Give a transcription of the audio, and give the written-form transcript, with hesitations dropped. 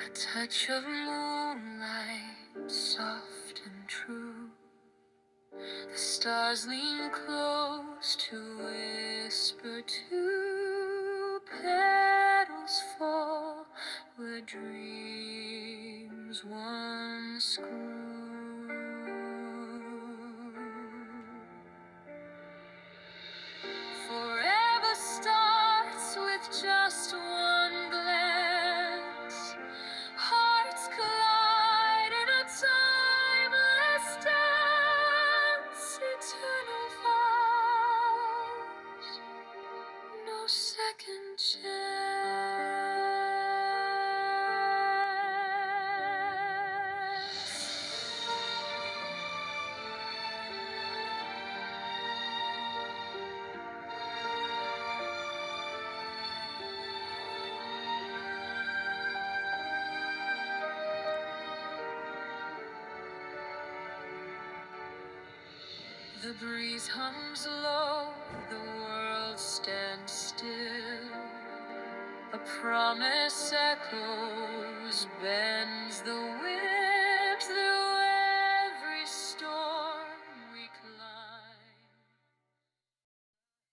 A touch of moonlight, soft and true. The stars lean close to whisper too. Petals fall where dreams once grew. Forever starts with just one glance. Hearts collide in a timeless dance. Eternal vows, no second chance. The breeze hums low, the world stands still. A promise echoes, bends the